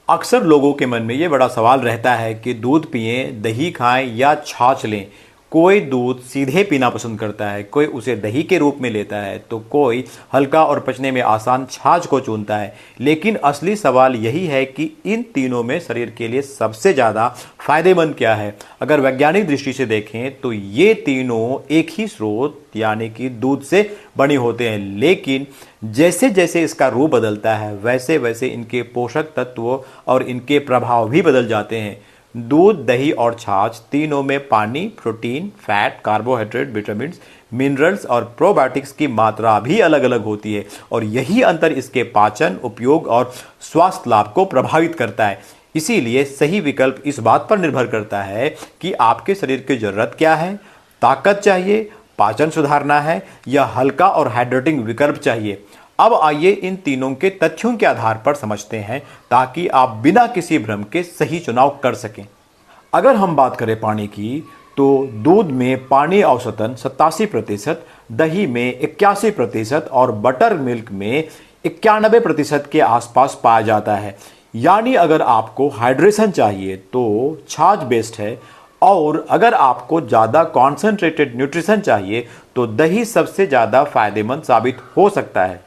अक्सर लोगों के मन में ये बड़ा सवाल रहता है कि दूध पिएं, दही खाएं या छाछ लें। कोई दूध सीधे पीना पसंद करता है, कोई उसे दही के रूप में लेता है, तो कोई हल्का और पचने में आसान छाछ को चुनता है। लेकिन असली सवाल यही है कि इन तीनों में शरीर के लिए सबसे ज़्यादा फायदेमंद क्या है। अगर वैज्ञानिक दृष्टि से देखें तो ये तीनों एक ही स्रोत यानी कि दूध से बने होते हैं, लेकिन जैसे जैसे इसका रूप बदलता है वैसे वैसे इनके पोषक तत्व और इनके प्रभाव भी बदल जाते हैं। दूध, दही और छाछ तीनों में पानी, protein, fat, carbohydrate, vitamin, minerals और प्रोबायोटिक्स की मात्रा भी अलग अलग होती है और यही अंतर इसके पाचन, उपयोग और स्वास्थ्य लाभ को प्रभावित करता है। इसीलिए सही विकल्प इस बात पर निर्भर करता है कि आपके शरीर की जरूरत क्या है। ताकत चाहिए, पाचन सुधारना है या हल्का और हाइड्रेटिंग विकल्प चाहिए। अब आइए इन तीनों के तथ्यों के आधार पर समझते हैं ताकि आप बिना किसी भ्रम के सही चुनाव कर सकें। अगर हम बात करें पानी की, तो दूध में पानी औसतन 87%, दही में 81% और बटर मिल्क में 91% के आसपास पाया जाता है। यानी अगर आपको हाइड्रेशन चाहिए तो छाछ बेस्ट है और अगर आपको ज़्यादा कॉन्सेंट्रेटेड न्यूट्रिशन चाहिए तो दही सबसे ज़्यादा फायदेमंद साबित हो सकता है।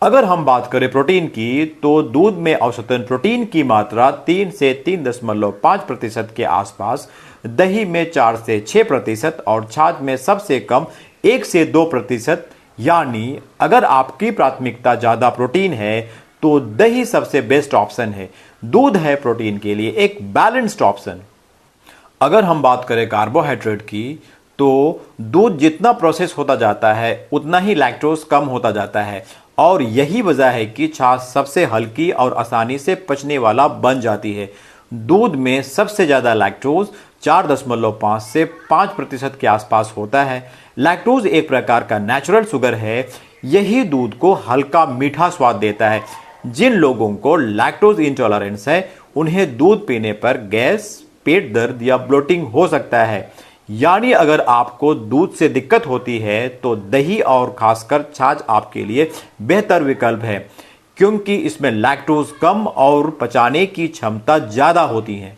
अगर हम बात करें प्रोटीन की, तो दूध में औसतन प्रोटीन की मात्रा 3 से 3.5% के आसपास, दही में 4 से 6% और छाछ में सबसे कम 1 से 2%। यानी अगर आपकी प्राथमिकता ज़्यादा प्रोटीन है तो दही सबसे बेस्ट ऑप्शन है। दूध है प्रोटीन के लिए एक बैलेंस्ड ऑप्शन। अगर हम बात करें कार्बोहाइड्रेट की, तो दूध जितना प्रोसेस होता जाता है उतना ही लैक्टोज कम होता जाता है और यही वजह है कि छाछ सबसे हल्की और आसानी से पचने वाला बन जाती है। दूध में सबसे ज़्यादा लैक्टोज 4.5 से 5% के आसपास होता है। लैक्टोज एक प्रकार का नेचुरल शुगर है, यही दूध को हल्का मीठा स्वाद देता है। जिन लोगों को लैक्टोज इंटॉलरेंस है उन्हें दूध पीने पर गैस, पेट दर्द या ब्लोटिंग हो सकता है। यानी अगर आपको दूध से दिक्कत होती है तो दही और खासकर छाछ आपके लिए बेहतर विकल्प है, क्योंकि इसमें लैक्टोज कम और पचाने की क्षमता ज़्यादा होती है।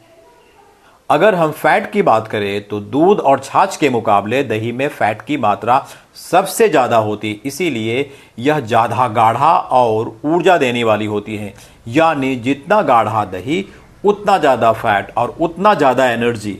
अगर हम फैट की बात करें तो दूध और छाछ के मुकाबले दही में फैट की मात्रा सबसे ज़्यादा होती है, इसीलिए यह ज़्यादा गाढ़ा और ऊर्जा देने वाली होती है। यानी जितना गाढ़ा दही उतना ज़्यादा फैट और उतना ज़्यादा एनर्जी।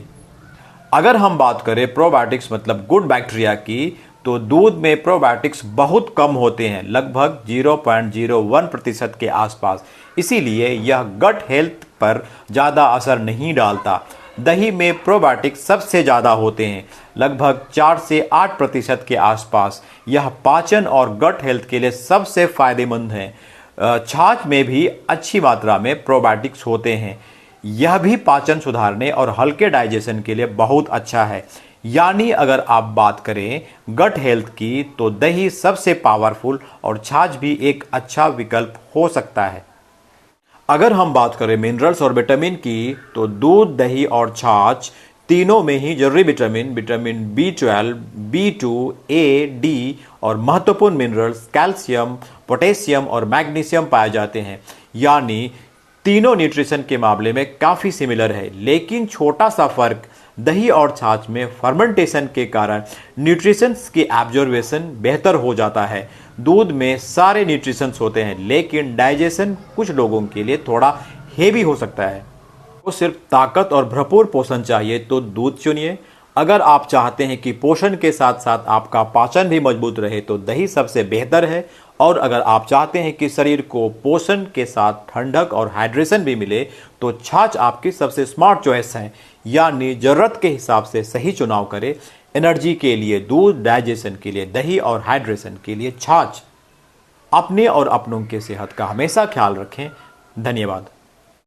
अगर हम बात करें प्रोबायोटिक्स मतलब गुड बैक्टीरिया की, तो दूध में प्रोबायोटिक्स बहुत कम होते हैं, लगभग 0.01% के आसपास। इसीलिए यह गट हेल्थ पर ज़्यादा असर नहीं डालता। दही में प्रोबायोटिक्स सबसे ज़्यादा होते हैं, लगभग 4 से 8% के आसपास। यह पाचन और गट हेल्थ के लिए सबसे फायदेमंद है। छाछ में भी अच्छी मात्रा में प्रोबायोटिक्स होते हैं, यह भी पाचन सुधारने और हल्के डाइजेशन के लिए बहुत अच्छा है। यानी अगर आप बात करें गट हेल्थ की, तो दही सबसे पावरफुल और छाछ भी एक अच्छा विकल्प हो सकता है। अगर हम बात करें मिनरल्स और विटामिन की, तो दूध, दही और छाछ तीनों में ही जरूरी vitamin B12, B2, A, D और महत्वपूर्ण मिनरल्स कैल्शियम, पोटेशियम और मैग्नीशियम पाए जाते हैं। यानी तीनों न्यूट्रिशन के मामले में काफ़ी सिमिलर है, लेकिन छोटा सा फर्क दही और छाछ में फर्मेंटेशन के कारण न्यूट्रिशंस की एब्जॉर्बेशन बेहतर हो जाता है। दूध में सारे न्यूट्रिशंस होते हैं, लेकिन डाइजेशन कुछ लोगों के लिए थोड़ा हेवी हो सकता है। तो सिर्फ ताकत और भरपूर पोषण चाहिए तो दूध चुनिए। अगर आप चाहते हैं कि पोषण के साथ साथ आपका पाचन भी मजबूत रहे तो दही सबसे बेहतर है। और अगर आप चाहते हैं कि शरीर को पोषण के साथ ठंडक और हाइड्रेशन भी मिले तो छाछ आपकी सबसे स्मार्ट चॉइस है। यानी ज़रूरत के हिसाब से सही चुनाव करें। एनर्जी के लिए दूध, डाइजेशन के लिए दही और हाइड्रेशन के लिए छाछ। अपने और अपनों के सेहत का हमेशा ख्याल रखें। धन्यवाद।